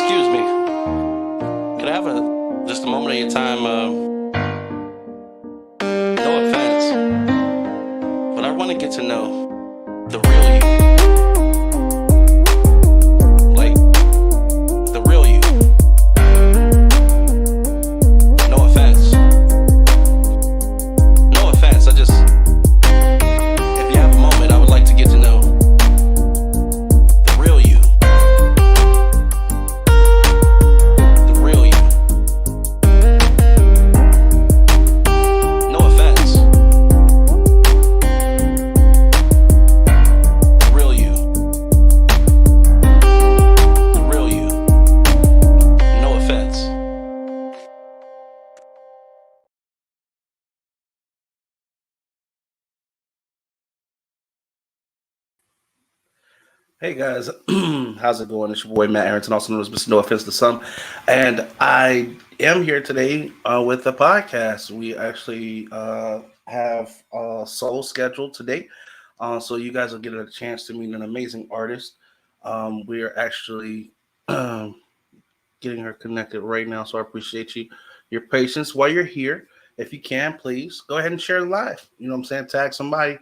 Excuse me. Could I have just a moment of your time? No offense, but I want to get to know the real you. Like, the real you. No offense. No offense. If you have a moment, I would like to get to know the real you. The real you. No offense. The real you. The real you. No offense. Hey guys, how's it going? It's your boy Matt Harrington, also known as Mr. No Offense to Some, and I am here today with a podcast. We actually have solo scheduled today, so you guys will get a chance to meet an amazing artist. We are actually um, getting her connected right now, so I appreciate your patience while you're here. If you can, please go ahead and share the live. You know what I'm saying? Tag somebody.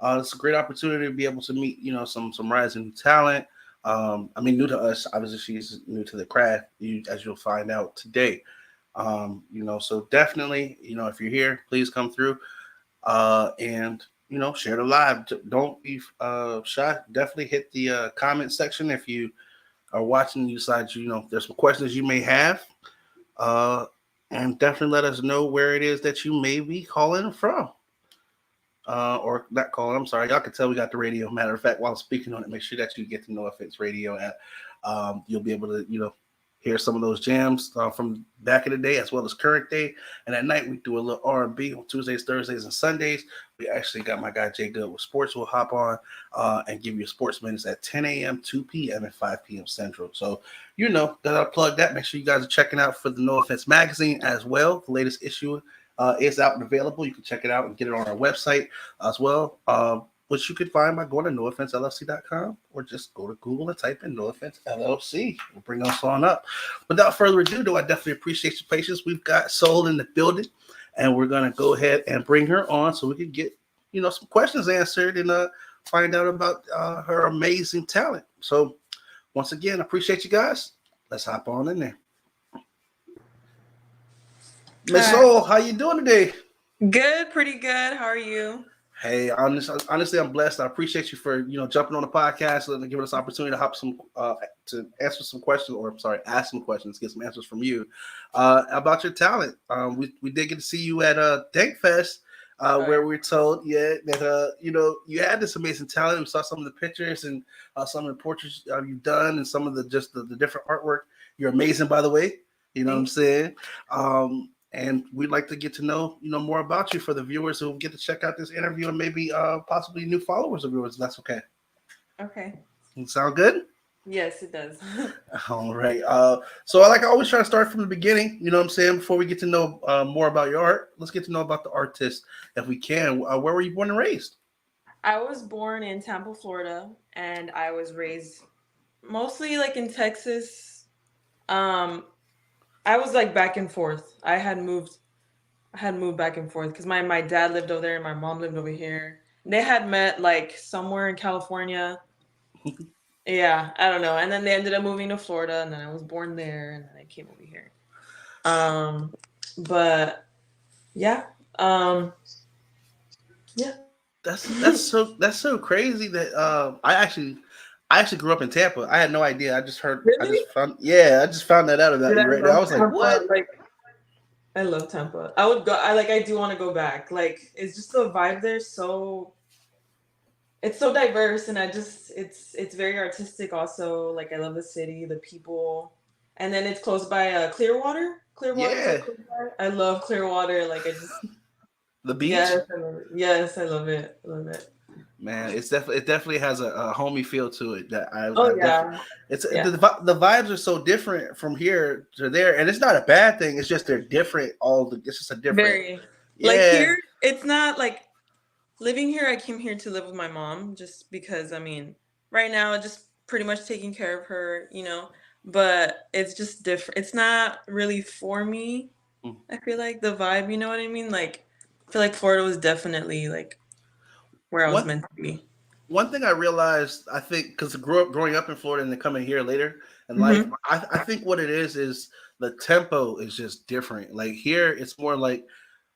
It's a great opportunity to be able to meet, some rising talent. I mean, new to us. Obviously, she's new to the craft. As you'll find out today. So definitely, if you're here, please come through and share the live. Don't be shy. Definitely hit the comment section if you are watching. You decide, there's some questions you may have, uh, and definitely let us know where it is that you may be calling from. Or not calling. I'm sorry. Y'all can tell we got the radio. Matter of fact, while I'm speaking on it, make sure that you get the No Offense Radio app. You'll be able to, hear some of those jams from back in the day as well as current day. And at night we do a little R&B on Tuesdays, Thursdays, and Sundays. We actually got my guy Jay Good with Sports. Will hop on and give you a sports minutes at 10 a.m., 2 p.m., and 5 p.m. Central. So that I plug that. Make sure you guys are checking out for the No Offense magazine as well. The latest issue is out and available. You can check it out and get it on our website as well, which you can find by going to nooffensellc.com or just go to Google and type in No Offense LLC. We'll bring us on up. Without further ado, though, I definitely appreciate your patience. We've got Soul in the building, and we're going to go ahead and bring her on so we can get, some questions answered and find out about her amazing talent. So once again, I appreciate you guys. Let's hop on in there. Miss Soul, how you doing today? Good, pretty good. How are you? Hey, honestly, I'm blessed. I appreciate you for jumping on the podcast and giving us the opportunity to hop some to answer some questions, or I'm sorry, ask some questions, get some answers from you about your talent. We did get to see you at Dank Fest, where we were told, that you had this amazing talent. We saw some of the pictures and some of the portraits you've done, and some of the different artwork. You're amazing, by the way. You know what I'm saying? And we'd like to get to know, more about you for the viewers who get to check out this interview and maybe possibly new followers of yours. If that's okay. Okay. Sound good? Yes, it does. All right. So I always try to start from the beginning. You know what I'm saying? Before we get to know more about your art, let's get to know about the artist if we can. Where were you born and raised? I was born in Tampa, Florida, and I was raised mostly in Texas. I was back and forth. I had moved back and forth because my dad lived over there and my mom lived over here. They had met somewhere in California. Yeah, I don't know. And then they ended up moving to Florida, and then I was born there, and then I came over here. But yeah, yeah. That's so crazy that I actually grew up in Tampa. I had no idea. I just heard. Really? I just found that out about you right now. I was like, what? I love Tampa. I would go. I do want to go back. It's just the vibe there. It's so diverse, and it's very artistic. Also, I love the city, the people, and then it's close by Clearwater. Clearwater. Yeah. I love Clearwater. The beach. Yes, I love it. I love it. Man, it definitely has a homey feel to it. That the vibes are so different from here to there, and it's not a bad thing. It's just they're different. It's just a different. Very. Here, it's not living here. I came here to live with my mom just because. I mean, right now, just pretty much taking care of her. but it's just different. It's not really for me. Mm. I feel like the vibe, you know what I mean? Like, I feel like Florida was definitely like where I was One meant to be. one thing I realized, I think, because growing up in Florida and then coming here later in life, Hmm. I think what it is the tempo is just different. Like here, it's more like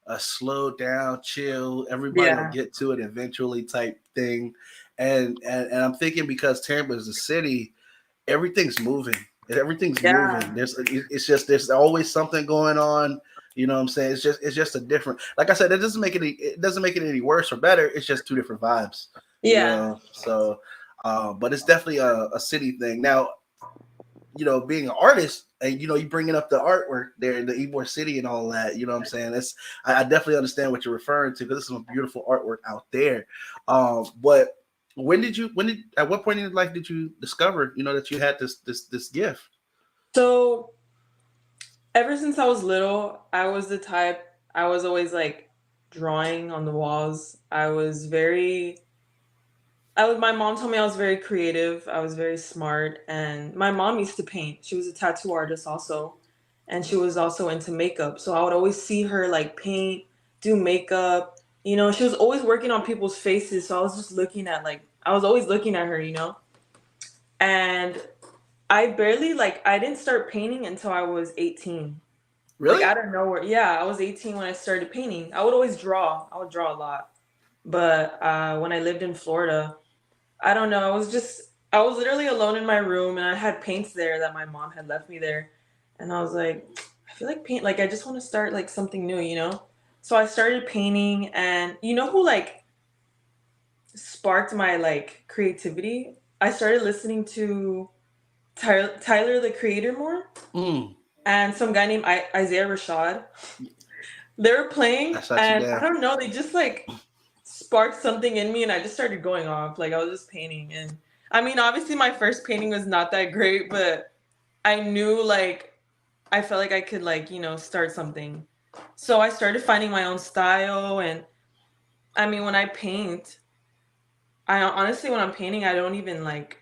a slow down, chill. Everybody will Yeah. get to it eventually type thing. And I'm thinking because Tampa is a city, everything's moving. Everything's moving. Yeah. It's just there's always something going on. You know what I'm saying? It's just a different. Like I said, it doesn't make it any worse or better. It's just two different vibes. You Yeah. know. So, but it's definitely a city thing. Now, being an artist and you bringing up the artwork there in the Ybor City and all that. You know what I'm saying? I definitely understand what you're referring to because this is some beautiful artwork out there. But at what point in your life did you discover that you had this gift? So ever since I was little, I was the type, I was always like drawing on the walls. My mom told me I was very creative. I was very smart. And my mom used to paint. She was a tattoo artist also. And she was also into makeup. So I would always see her like paint, do makeup. She was always working on people's faces. So I was just I was always looking at her, And I didn't start painting until I was 18. Like Really? out of nowhere. Yeah, I was 18 when I started painting. I would always draw. I would draw a lot. But when I lived in Florida, I don't know. I was literally alone in my room and I had paints there that my mom had left me there. And I was like, I feel like I just want to start like something new? So I started painting and you know who like sparked my like creativity? I started listening to Tyler the Creator more Mm, and some guy named Isaiah Rashad. They were I playing shot you and I down. don't know, they just like sparked something in me and I just started going off. Like I was just painting and I mean obviously my first painting was not that great, but I knew like I felt like I could like, start something. So I started finding my own style and I mean when I paint, I honestly when I'm painting I don't even like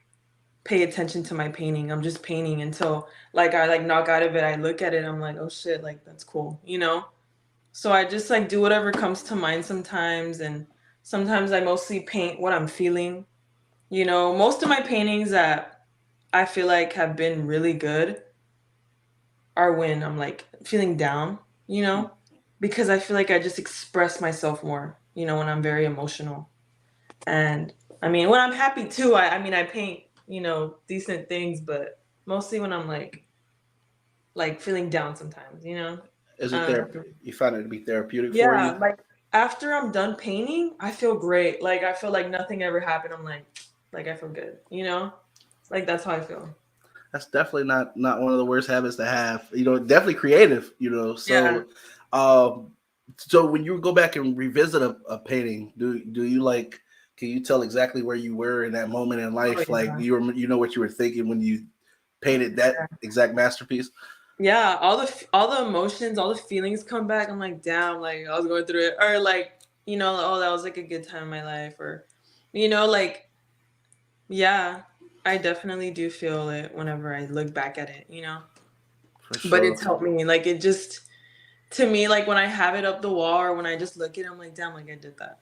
pay attention to my painting. I'm just painting until like I like knock out of it. I look at it, I'm like, "Oh shit, like that's cool?" So I just like do whatever comes to mind sometimes and sometimes I mostly paint what I'm feeling. Most of my paintings that I feel like have been really good are when I'm like feeling down, you know, because I feel like I just express myself more, when I'm very emotional. And I mean, when I'm happy too, I mean, I paint, decent things, but mostly when I'm like feeling down sometimes. Is it Um, there? You find it to be therapeutic for yeah, you? like after I'm done painting, I feel great. Like I feel like nothing ever happened. I'm like I feel good. Like that's how I feel. That's definitely not one of the worst habits to have. Definitely creative. Yeah. Um, so when you go back and revisit a painting, do you like? Can you tell exactly where you were in that moment in Oh life? Like yeah. you know what you were thinking when you painted that exact masterpiece? Yeah, all the emotions, all the feelings come back. I'm like, damn, like I was going through it, or like, oh, that was like a good time in my life, or, like, yeah, I definitely do feel it whenever I look back at it. For But sure. it's helped me, like, it just to me, like when I have it up the wall or when I just look at it, I'm like, damn, like I did that.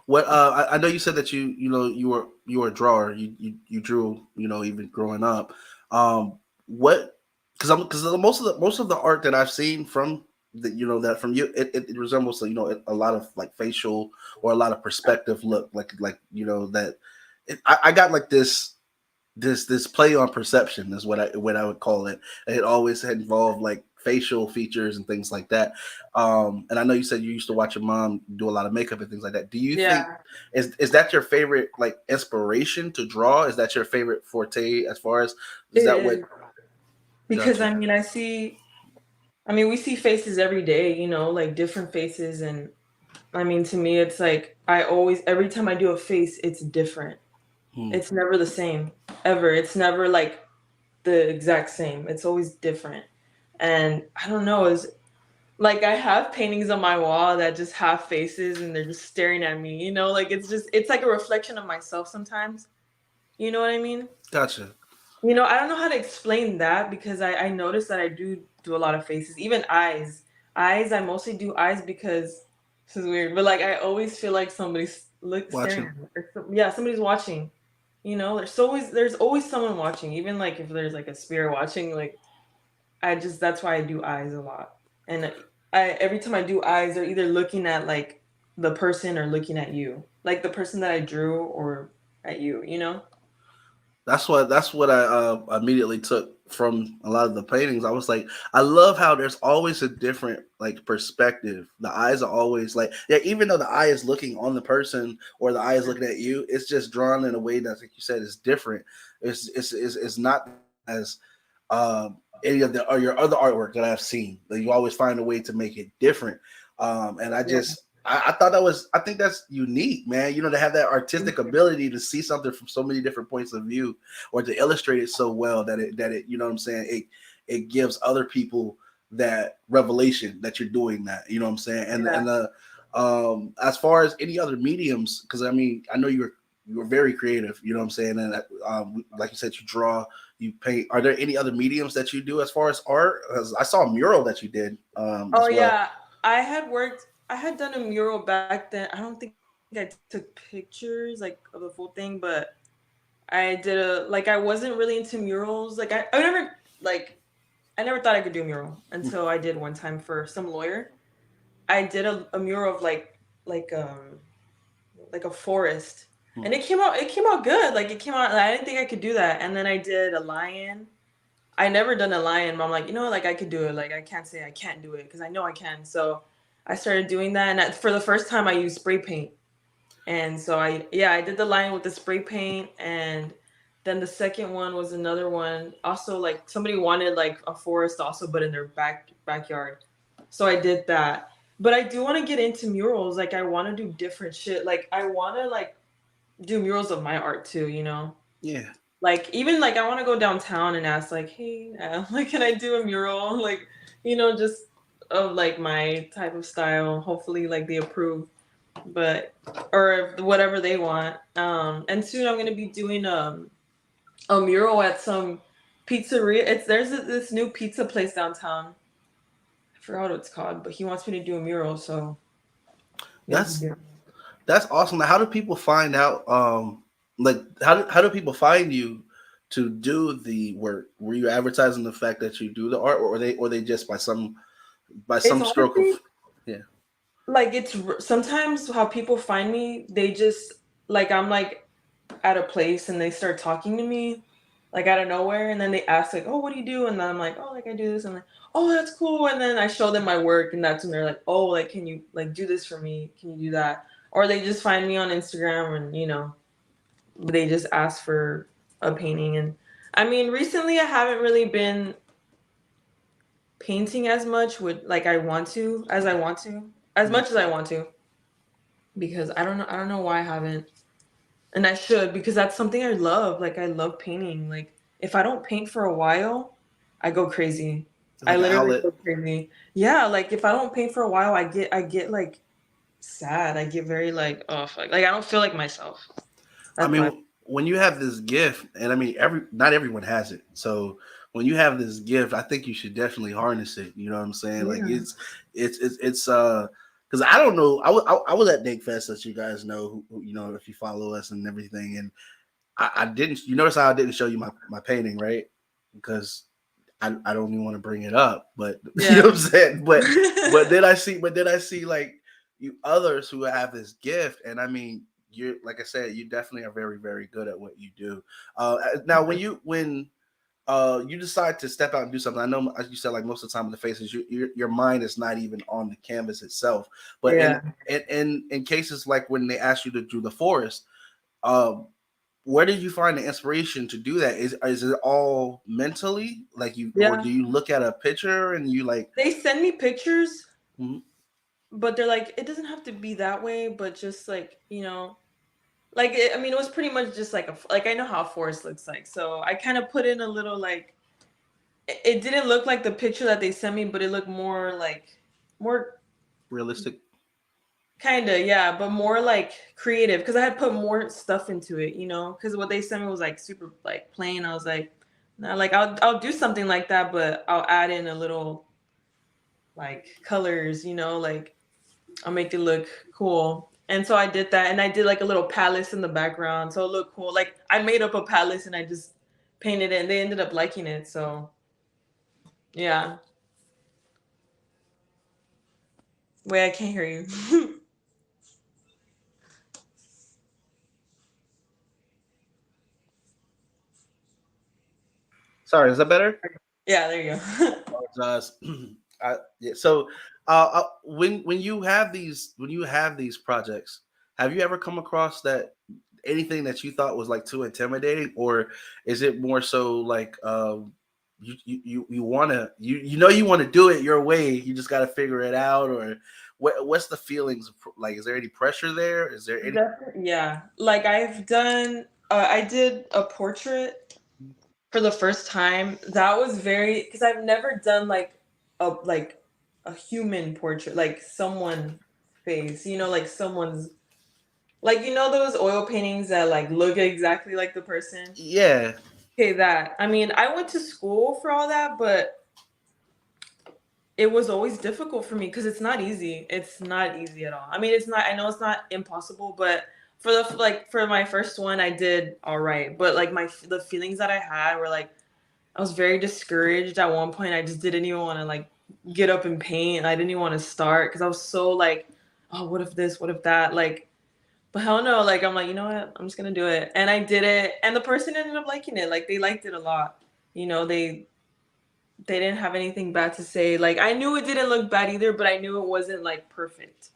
What I know you said that you were a drawer. You drew even growing up. What because most of the art that I've seen from that from you it resembles a lot of like facial or a lot of perspective look like that I got like this play on perception is what I would call it. It always had involved like facial features and things like that. And I know you said you used to watch your mom do a lot of makeup and things like that. Do you think Yeah, is that your favorite like inspiration to draw? Is that your favorite forte as far as is it that what is because gotcha? I mean, we see faces every day, like different faces, and I mean, to me, it's like every time I do a face, it's different. Hmm, It's never the same ever. It's never like the exact same. It's always different. And I don't know, is like I have paintings on my wall that just have faces and they're just staring at me. Like it's like a reflection of myself sometimes. You know what I mean? gotcha. I don't know how to explain that because I noticed that I do a lot of faces, even eyes. Eyes, I mostly do eyes because this is weird, but like I always feel like somebody's staring Watching. at me. Yeah, somebody's watching. There's always someone watching, even like if there's like a spirit watching. Like that's why I do eyes a lot. And I every time I do eyes, they're either looking at like the person or looking at you, like the person that I drew or at you. That's what I immediately took from a lot of the paintings. I was like, I love how there's always a different like perspective. The eyes are always like, yeah, even though the eye is looking on the person or the eye is looking at you, it's just drawn in a way that, like you said, is different. It's not as any of the or your other artwork that I've seen. Like, you always find a way to make it different. And Yeah. I thought I think that's unique, man. To have that artistic ability to see something from so many different points of view, or to illustrate it so well that it, you know what I'm saying, it gives other people that revelation that you're doing that. You know what I'm saying? Yeah. As far as any other mediums, because I mean, I know you're very creative. You know what I'm saying? And like you said, you draw, you paint. Are there any other mediums that you do as far as art? 'Cause I saw a mural that you did Oh as well. yeah, I had done a mural back then. I don't think I took pictures like of the full thing, but I did I wasn't really into murals. Like I never thought I could do a mural until I did one time for some lawyer. I did a mural of like um like a forest. And it came out good. Like it came out I didn't think I could do that. And then I did a lion. I never done a lion, but I'm like, like I could do it. Like I can't say I can't do it because I know I can. So I started doing that, and for the first time, I used spray paint. And so I did the lion with the spray paint, and then the second one was another one. Also, like somebody wanted like a forest also, but in their backyard. So I did that. But I do want to get into murals. Like I want to do different shit. Like I want to like do murals of my art too. Yeah. Like even like I want to go downtown and ask like, hey, like can I do a mural? Like, just of like my type of style. Hopefully, like they approve, but or whatever they want. And soon I'm gonna be doing a mural at some pizzeria. This new pizza place downtown. I forgot what it's called, but he wants me to do a mural, so gonna be That's doing. That's awesome. Now, how do people find out? Like how do people find you to do the work? Were you advertising the fact that you do the art, or they just by It's some stroke of, honestly yeah. like sometimes how people find me. They just like I'm like at a place and they start talking to me like out of nowhere, and then they ask like, oh, what do you do? And then I'm like, oh, like I do this. And like, oh, that's cool. And then I show them my work, and that's when they're like, oh, like can you like do this for me? Can you do that? Or they just find me on Instagram, and they just ask for a painting. And I mean, recently I haven't really been painting as much with like I want to as Mhm. much as I want to, because I don't know why I haven't. And I should, because that's something I love. Like I love painting. Like if I don't paint for a while, I go crazy. It's I like an literally outlet. go crazy. Yeah, like if I don't paint for a while, I get like sad. I get very like, oh fuck. Like I don't feel like myself. I That's my mean, when you have this gift, and I mean, not everyone has it. So when you have this gift, I think you should definitely harness it. You know what I'm saying? Like yeah. it's because I don't know. I was at Dig Fest, as you guys know, if you follow us and everything, and I didn't. You notice how I didn't show you my painting, right? Because I don't even want to bring it up, but you know Yeah. what I'm saying. But then I see like you others who have this gift, and I mean, you're like I said, you definitely are very very good at what you do. Now, when you decide to step out and do something, I know as you said, like most of the time in the faces, your mind is not even on the canvas itself. But Yeah. in cases like when they ask you to do the forest, um, where did you find the inspiration to do that? Is it all mentally, like you, or Yeah. do you look at a picture and you like, They send me pictures, mhm, but they're like, it doesn't have to be that way, but just like I mean, it was pretty much just like like I know how a forest looks like, so I kind of put in a little like it didn't look like the picture that they sent me, but it looked more realistic? kind of, yeah, but more like creative because I had put more stuff into it, because what they sent me was like super like plain. I was like, Now, like I'll do something like that, but I'll add in a little like colors, like I'll make it look cool. And so I did that, and I did like a little palace in the background, so it looked cool. Like I made up a palace and I just painted it, and they ended up liking it. So yeah. Wait, I can't hear you. Sorry, is that better? Yeah, there you go. Apologize. Yeah, so, when you have these projects, have you ever come across that anything that you thought was like too intimidating, or is it more so like you want to you want to do it your way, you just got to figure it out, or what's the feelings like? Is there any pressure there? Is there any? Yeah, like I did a portrait for the first time. That was very, because I've never done like a human portrait, like someone face, like someone's, like those oil paintings that like look exactly like the person. Yeah, Okay, that. I mean, I went to school for all that, but it was always difficult for me because it's not easy. It's not easy at all. I mean, it's not. I know it's not impossible, but for my first one, I did all right. But like the feelings that I had were like I was very discouraged at one point. I just didn't even want to like get up and paint. I didn't even want to start because I was so like, oh, what if this? What if that? Like, but hell no. Like, I'm like, you know what? I'm just gonna do it, and I did it, and the person ended up liking it. Like, they liked it a lot. They didn't have anything bad to say. Like, I knew it didn't look bad either, but I knew it wasn't like perfect.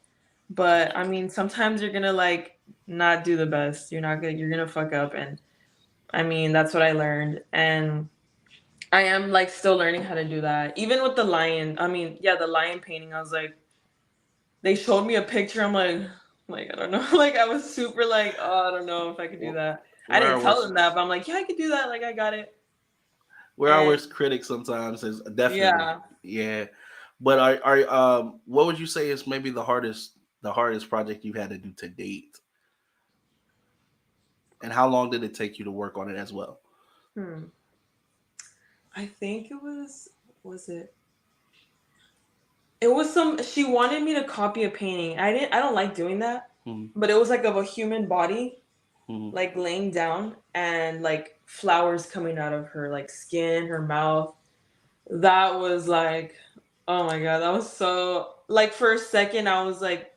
But I mean, sometimes you're gonna like not do the best. You're gonna fuck up, and I mean, that's what I learned, and I am like still learning how to do that. Even with the lion. I mean, yeah, the lion painting, I was like, they showed me a picture. I'm like, I don't know. Like, I was super like, oh, I don't know if I could do that. I we're didn't our tell worst them that, but I'm like, yeah, I could do that. Like, I got it. we're our And worst critics sometimes. Is definitely, yeah. yeah. But are what would you say is maybe the hardest project you've had to do to date, and how long did it take you to work on it as well? Hmm. I think was it? It was she wanted me to copy a painting. I don't like doing that, Hmm. but it was like of a human body, Hmm. like laying down and like flowers coming out of her like skin, her mouth. That was like, oh my god, that was so like for a second I was like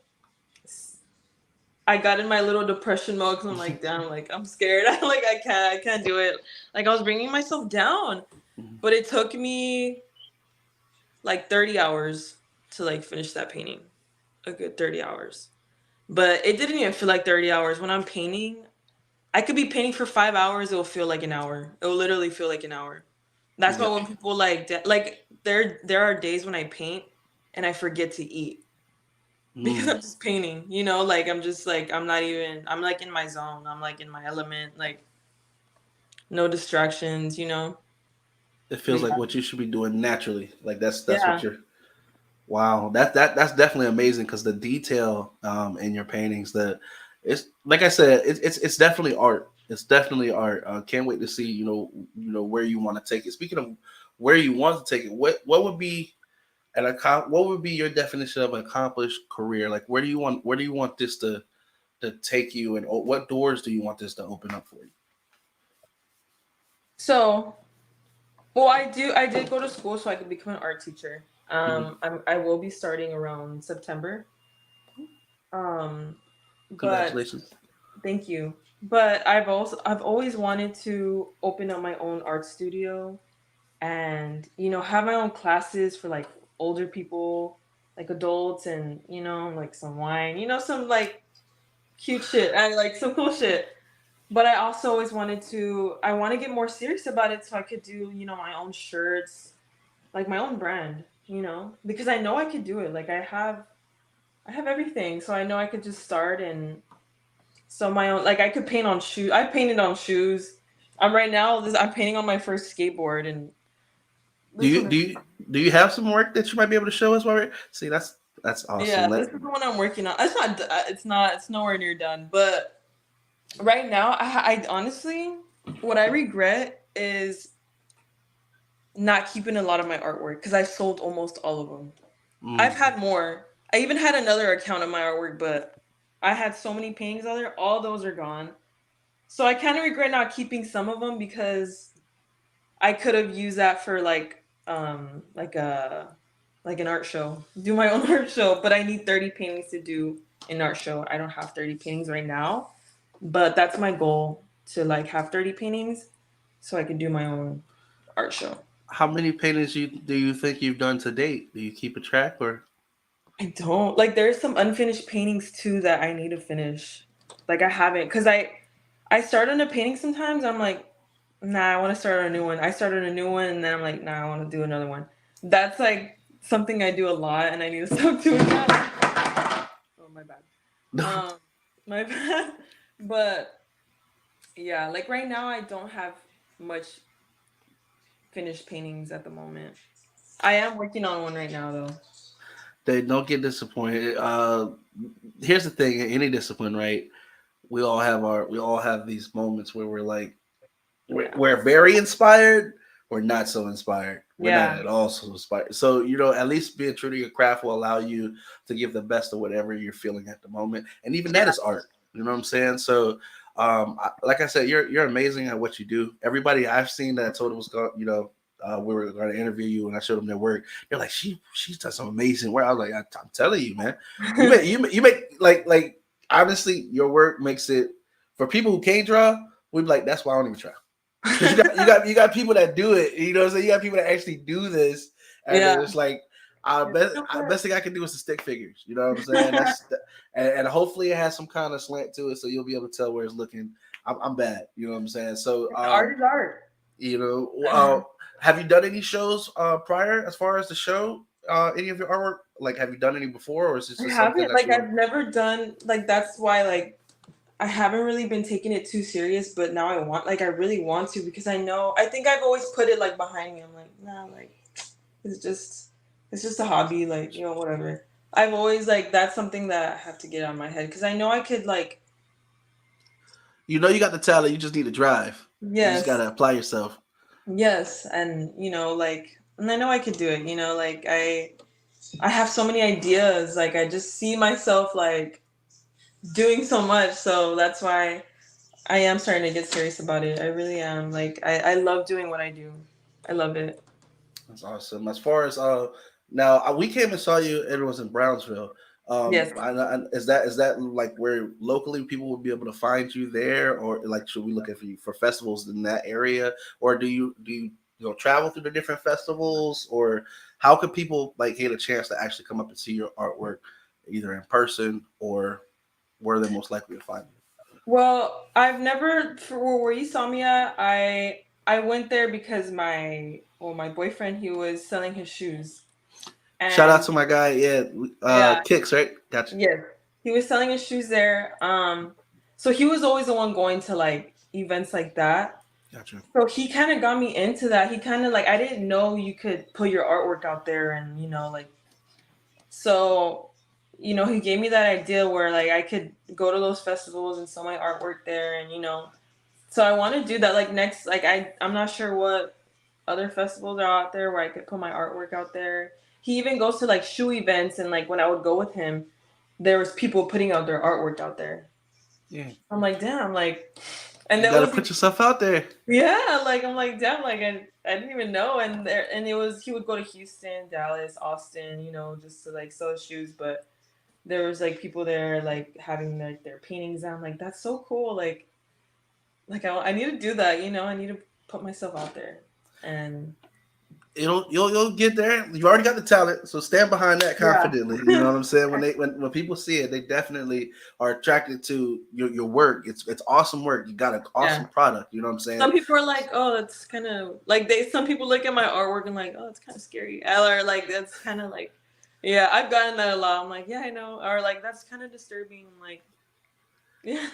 I got in my little depression mode because I'm like, damn, like I'm scared. I can't do it. Like I was bringing myself down, but it took me like 30 hours to like finish that painting, a good 30 hours. But it didn't even feel like 30 hours. When I'm painting, I could be painting for 5 hours. It'll feel like an hour. It will literally feel like an hour. That's why Yeah. when people like there are days when I paint and I forget to eat because Mm. I'm just painting. Like I'm just like I'm not even. I'm like in my zone. I'm like in my element. Like no distractions. It But feels like what you should be doing naturally. Like that's what yeah, you're. Wow, that's definitely amazing because the detail in your paintings, it's like I said, it's definitely art. It's definitely art. Can't wait to see where you want to take it. Speaking of where you want to take it, what would be what would be your definition of an accomplished career? Like where do you want this to take you, and what doors do you want this to open up for you? so well, I did go to school so I could become an art teacher. Mhm. I will be starting around September. Um, but Congratulations. thank you. But I've always wanted to open up my own art studio and have my own classes for like older people, like adults, and like some wine, some like cute shit. I like some cool shit. But I also always I want to get more serious about it so I could do, my own shirts, like my own brand, because I know I could do it. Like I have everything. So I know I could just start and so my own, like I could paint on shoes. I painted on shoes. I'm painting on my first skateboard and Do this you one do is, you do you have some work that you might be able to show us? While we're see that's awesome. yeah, this is the one I'm working on. It's nowhere near done, but right now I honestly, what I regret is not keeping a lot of my artwork because I sold almost all of them. I've Mm. had more. I even had another account of my artwork, but I had so many paintings on there. All those are gone. So I kind of regret not keeping some of them because I could have used that for like an art show. Do my own art show, but I need 30 paintings to do an art show. I don't have 30 paintings right now, but that's my goal to like have 30 paintings so I can do my own art show. How many paintings do you think you've done to date? Do you keep a track or? I don't like there's some unfinished paintings too that I need to finish. Like I haven't cuz I start on a painting sometimes I'm like nah, I want to start on a new one. I started a new one and then I'm like nah, I want to do another one. That's like something I do a lot and I need to stop doing that. Oh my bad. Um my bad. But yeah, like right now I don't have much finished paintings at the moment. I am working on one right now though. They don't get disappointed. Here's the thing: in any discipline, right? We all have these moments where we're like, Yeah. we're very inspired. We're not so inspired. We're not Yeah. at all so inspired. So at least being true to your craft will allow you to give the best of whatever you're feeling at the moment, and even that Yeah. is art. You know what I'm saying? So, like I said, you're amazing at what you do. Everybody I've seen that I told was going, we were going to interview you, and I showed them their work. They're like, she's done some amazing work. I was like, I'm telling you, man, you make like honestly, your work makes it for people who can't draw. We'd be like, that's why I don't even try. Because you got people that do it. You know what I'm saying? You got people that actually do this, and then Yeah. it's like best thing I can do is the stick figures. You know what I'm saying? And hopefully it has some kind of slant to it, so you'll be able to tell where it's looking. I'm bad. You know what I'm saying? So Art is art. have you done any shows prior as far as the show? Any of your artwork? Like, have you done any before, or is this I just something haven't that like you want? I've never done like that's why like I haven't really been taking it too serious, but now I really want to because I think I've always put it like behind me. I'm like, nah, like it's just it's just a hobby, like, whatever. I've always like that's something that I have to get out of my head because I know I could like You got the talent. You just need to drive. You just yes, gotta apply yourself. yes, and like and I know I could do it, like I have so many ideas, like I just see myself like doing so much, so that's why I am starting to get serious about it. I really am. Like I love doing what I do. I love it. That's awesome. As far as now we came and saw you. It was in Brownsville. Yes. Is that like where locally people will be able to find you there, or like should we look at you for festivals in that area, or do you travel through the different festivals, or how could people like get a chance to actually come up and see your artwork, either in person or where they're most likely to find you? Well, I've never for where you saw me at, I went there because my boyfriend, he was selling his shoes. Shout out And to my guy, yeah, yeah, Kicks, right? Gotcha, yes. He was selling his shoes there. So he was always the one going to like events like that. gotcha. So he kind of got me into that. He kind of like I didn't know you could put your artwork out there and like so, he gave me that idea where like I could go to those festivals and sell my artwork there, and so I want to do that. Like next, like I'm not sure what other festivals are out there where I could put my artwork out there. He even goes to like shoe events, and like when I would go with him, there was people putting out their artwork out there. Yeah, I'm like, damn, like, and you that got to was put yourself out there. yeah, like I'm like, damn, like I didn't even know, and it was he would go to Houston, Dallas, Austin, just to like sell shoes, but there was like people there like having like their paintings on. Like that's so cool. Like I need to do that. I need to put myself out there. And You'll get there. You've already got the talent, so stand behind that yeah, confidently. You know what I'm saying? When people see it, they definitely are attracted to your work. It's awesome work. You got an yeah. awesome product. You know what I'm saying? Some people are like, oh, it's kind of like some people look at my artwork and like, oh, it's kind of scary. Or like that's kind of like, yeah, I've gotten that a lot. I'm like, yeah, I know. Or like that's kind of disturbing. I'm like, yeah,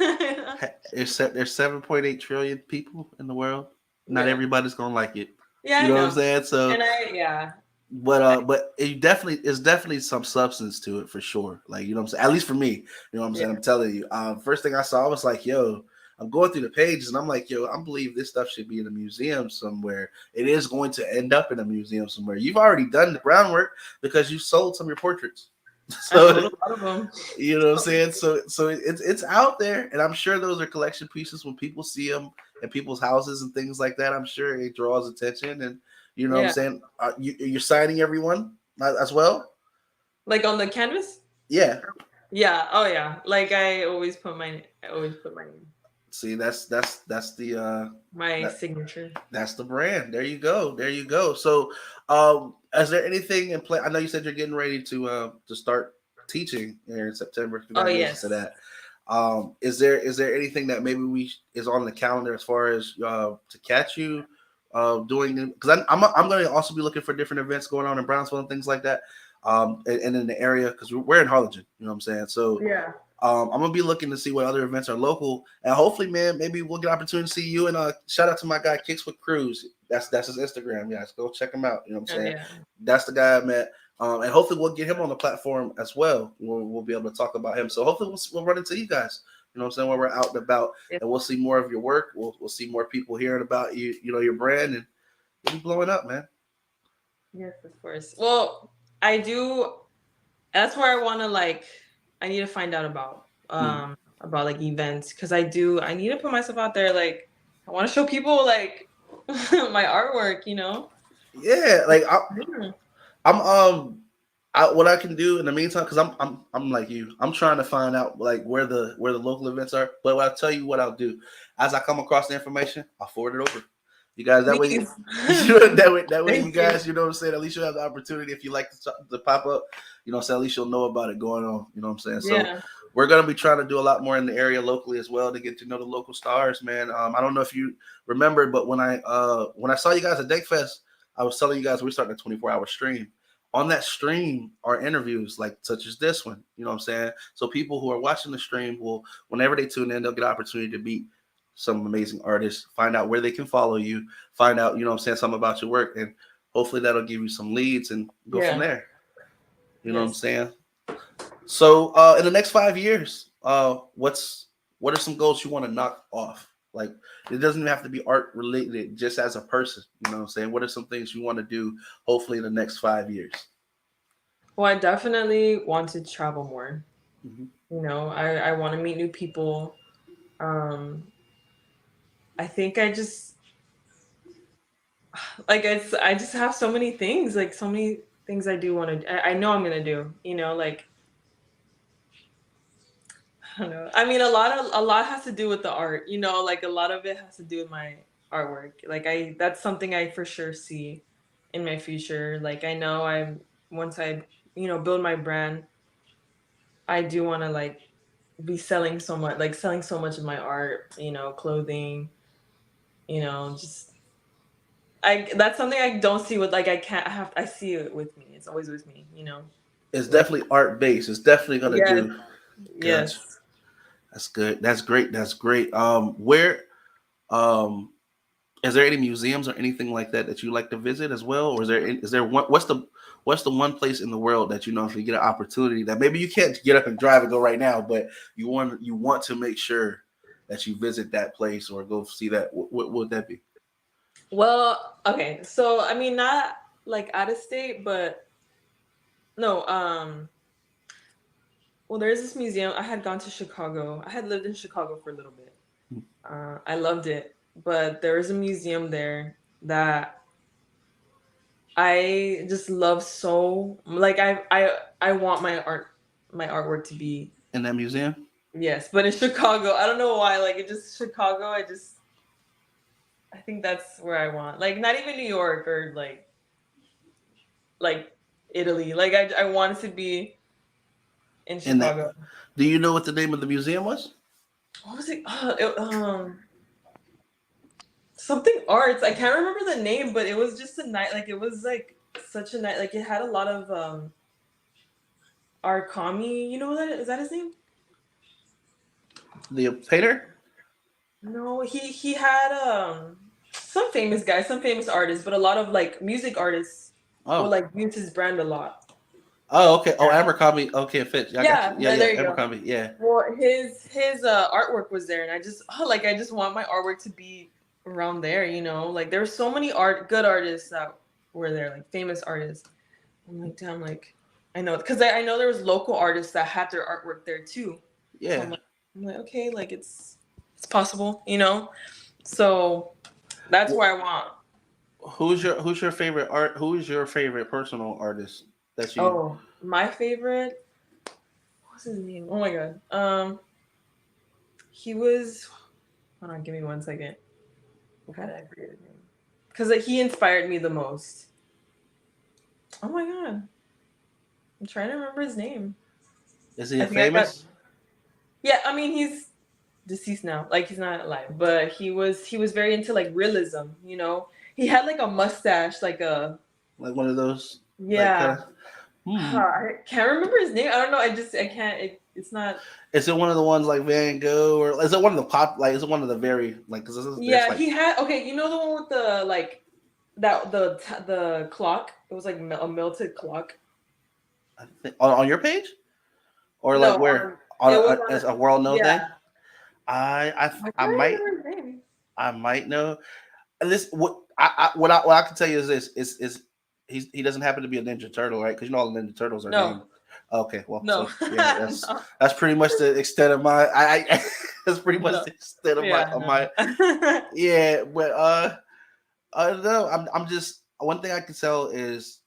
There's 7.8 trillion people in the world. Not yeah, everybody's gonna like it. yeah, You I know what I'm know. saying? So, And yeah, but it's definitely some substance to it for sure. Like, you know what I'm saying? At least for me, you know what I'm saying? yeah, I'm telling you. First thing I saw, I was like, yo, I'm going through the pages and I'm like, yo, I believe this stuff should be in a museum somewhere. It is going to end up in a museum somewhere. You've already done the groundwork because you sold some of your portraits. I sold So a lot of them. you know what I'm saying? So it's out there, and I'm sure those are collection pieces. When people see them in people's houses and things like that, I'm sure it draws attention. And you know what I'm Yeah. saying? You're signing everyone as well. Like on the canvas? Yeah. Yeah. Oh yeah. Like I always put my name. See, that's the My that, signature. that's the brand. There you go. There you go. So, is there anything in play? I know you said you're getting ready to start teaching here in September. Oh Congratulations to yes. that. Is there anything that maybe we is on the calendar as far as to catch you doing? Because I'm going to also be looking for different events going on in Brownsville and things like that. And in the area because we're in Harlingen. You know what I'm saying? So Yeah. I'm gonna be looking to see what other events are local, and hopefully, man, maybe we'll get an opportunity to see you. And shout out to my guy Kicks with Cruz. That's his Instagram. Guys, go check him out. You know what I'm saying? Yeah. That's the guy I met, and hopefully we'll get him on the platform as well. We'll be able to talk about him. So hopefully we'll run into you guys. You know what I'm saying? When we're out and about, Yeah. and we'll see more of your work. We'll see more people hearing about you. You know your brand, and you'll be blowing up, man. Yes, of course. Well, I do. That's where I want to like. I need to find out about like events because I need to put myself out there. Like I want to show people like my artwork. You know. Yeah, like Yeah. I'm what I can do in the meantime, because I'm like you, I'm trying to find out like where the local events are. But I'll tell you what I'll do. As I come across the information, I'll forward it over. You guys, that way, Please. that way, you Thank you. guys, you know what I'm saying. At least you'll have the opportunity if you like to pop up. You know what I'm saying. At least you'll know about it going on. You know what I'm saying. So Yeah. we're gonna be trying to do a lot more in the area locally as well to get to know the local stars, man. I don't know if you remember, but when I saw you guys at Deck Fest, I was telling you guys we're starting a 24-hour stream. On that stream are interviews like such as this one. You know what I'm saying? So people who are watching the stream will, whenever they tune in, they'll get an opportunity to meet some amazing artists, find out where they can follow you, find out, you know what I'm saying, something about your work, and hopefully that'll give you some leads and go from Yeah. there. You know what I'm Yes. saying? So in the next 5 years, what are some goals you want to knock off? Like it doesn't even have to be art related, just as a person. You know what I'm saying? What are some things you want to do hopefully in the next 5 years? Well, I definitely want to travel more. Mm-hmm. You know, I want to meet new people. Um, I think I just like I just have so many things, like so many things I do want to. I know I'm gonna do. You know, like I don't know. I mean, a lot has to do with the art. You know, like a lot of it has to do with my artwork. Like that's something I for sure see in my future. Like I know I'm once I build my brand, I do want to like be selling so much of my art. You know, clothing. You know, just I that's something I don't see with like I can't have I see it with me. It's always with me. You know, It's like definitely art based. It's definitely gonna yes, do. Gotcha. yes. That's good. That's great. That's great. Where um is there any museums or anything like that that you like to visit as well, or is there one? What's the one place in the world that you know if you get an opportunity that maybe you can't get up and drive and go right now, but you want to make sure that you visit that place or go see that? What would that be? Well, okay. So I mean, not like out of state, but no. Well, there's this museum. I had gone to Chicago. I had lived in Chicago for a little bit. I loved it, but there is a museum there that I just love so. Like I want my artwork to be. In that museum? Yes, but in Chicago, I don't know why. Like it just Chicago. I think that's where I want. Like not even New York or like Italy. Like I want it to be in In that, Chicago. do you know what the name of the museum was? What was it? Something arts. I can't remember the name, but it was just a night. Like it was like such a night. Like it had a lot of Arkami. You know what that is? Is that his name? The painter? No, he had some famous guy, some famous artist, but a lot of like music artists will Oh, like use his brand a lot. Oh, okay. Oh, Yeah. Abercrombie. Okay, Fitch. I got you. Yeah, There you go. Abercrombie. Yeah. Well, his artwork was there, and I just I just want my artwork to be around there. You know, like there's so many good artists that were there, like famous artists. I'm like, damn, like I know because I know there was local artists that had their artwork there too. So Yeah. I'm like, okay, like it's possible, you know. So that's where I want. Who's your favorite art? Who is your favorite personal artist that you? Oh, my favorite. What's his name? Oh my god. He was. Hold on, give me 1 second. How did I forget his name? Because he inspired me the most. Oh my god, I'm trying to remember his name. Is he I a think I got. famous? Yeah, I mean he's deceased now. Like he's not alive, but he was very into like realism. You know, he had like a mustache, like a Like one of those? Like kind yeah. of. Hmm. I can't remember his name. I don't know. I can't. It's not. Is it one of the ones like Van Gogh, or is it one of the pop? Like, is it one of the very like? Because there's Yeah, like he had. Okay, you know the one with the like that the clock. It was like a melted clock. I think, on your page, or like No, where it was as on. a world known thing. Yeah, I I can't might remember his name. know. And this what I can tell you is this is he doesn't happen to be a Ninja Turtle, right? Because you know all the Ninja Turtles are named. No, Okay, well, no, so yeah, no, that's pretty much the extent of my that's pretty much no. the extent Yeah, of my no. yeah, but no, I'm just one thing I can tell is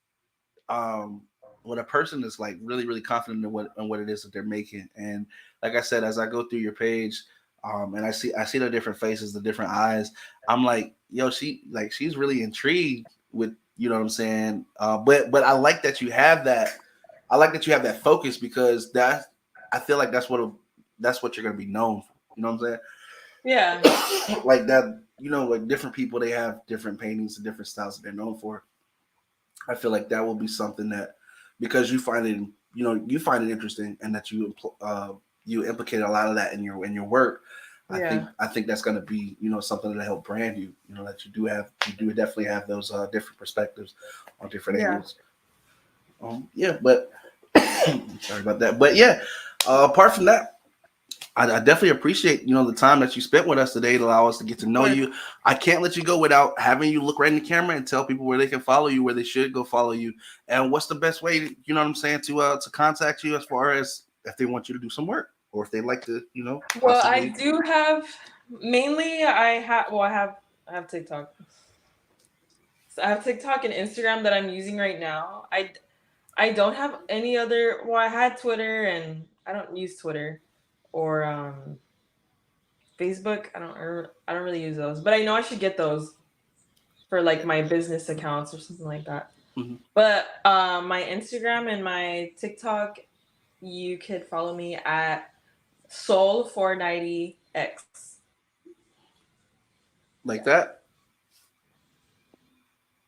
um when a person is like really confident in what it is that they're making, and like I said, as I go through your page, and I see the different faces, the different eyes, I'm like, yo, she's really intrigued with, you know what I'm saying, but I like that you have that, I like that you have that focus, because that, I feel like that's what you're gonna be known for, you know what I'm Yeah, saying. Like that, you know, like different people, they have different paintings and different styles that they're known for. I feel like that will be something that, because you find it, you know, you find it interesting, and that you implicate a lot of that in your work. yeah, I think that's going to be, you know, something that help brand you. You know, that you do definitely have those different perspectives on different yeah. angles. Yeah, but sorry about that. But yeah, apart from that, I definitely appreciate, you know, the time that you spent with us today to allow us to get to Of know course. you. I can't let you go without having you look right in the camera and tell people where they can follow you, where they should go follow you, and what's the best way, you know what I'm saying, to contact you, as far as if they want you to do some work, or if they like to, you know, Well, I possibly. do have mainly. I have TikTok. So I have TikTok and Instagram that I'm using right now. I don't have any other. Well, I had Twitter and I don't use Twitter or Facebook. I don't really use those, but I know I should get those for like my business accounts or something like that. Mhm. But my Instagram and my TikTok, you could follow me at Soul490X. Like Yeah. that.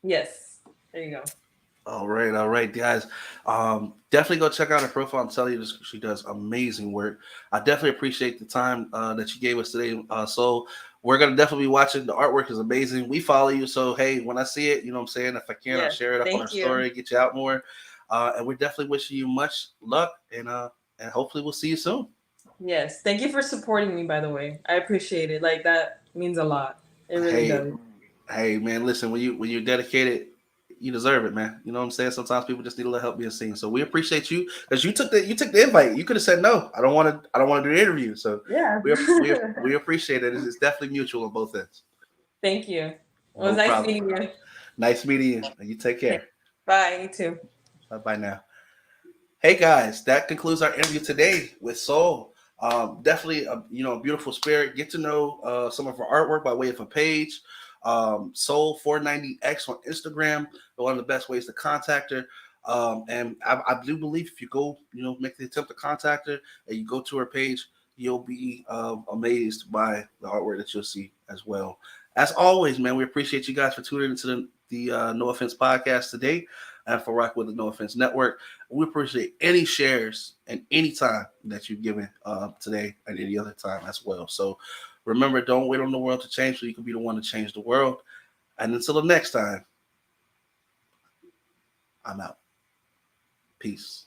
Yes. There you go. All right, guys. Definitely go check out her profile and tell you this. She does amazing work. I definitely appreciate the time that you gave us today. So we're gonna definitely be watching. The artwork is amazing. We follow you, so hey, when I see it, you know what I'm saying. If I can, I'll Yes. share it up on our Thank you. story, get you out more. And we're definitely wishing you much luck, and hopefully we'll see you soon. Yes. Thank you for supporting me, by the way. I appreciate it. Like that means a lot. It really Hey, does. hey, man, listen, when you're dedicated, you deserve it, man. You know what I'm saying? Sometimes people just need a little help being seen. So we appreciate you, because you took the invite. You could have said no. I don't want to do the interview. So Yeah. we appreciate it. It's definitely mutual on both ends. Thank you. It was No nice problem. meeting you. Nice meeting you. You take care. Bye. You too. Bye bye now. Hey guys, that concludes our interview today with Soul. Definitely, you know, a beautiful spirit. Get to know some of her artwork by way of a page. Soul490X on Instagram. One of the best ways to contact her. And I do believe if you go, you know, make the attempt to contact her and you go to her page, you'll be amazed by the artwork that you'll see as well. As always, man, we appreciate you guys for tuning into the No Offense podcast today, and for rocking with the No Offense Network. We appreciate any shares and any time that you've given today and any other time as well. So remember, don't wait on the world to change so you can be the one to change the world. And until the next time, I'm out. Peace.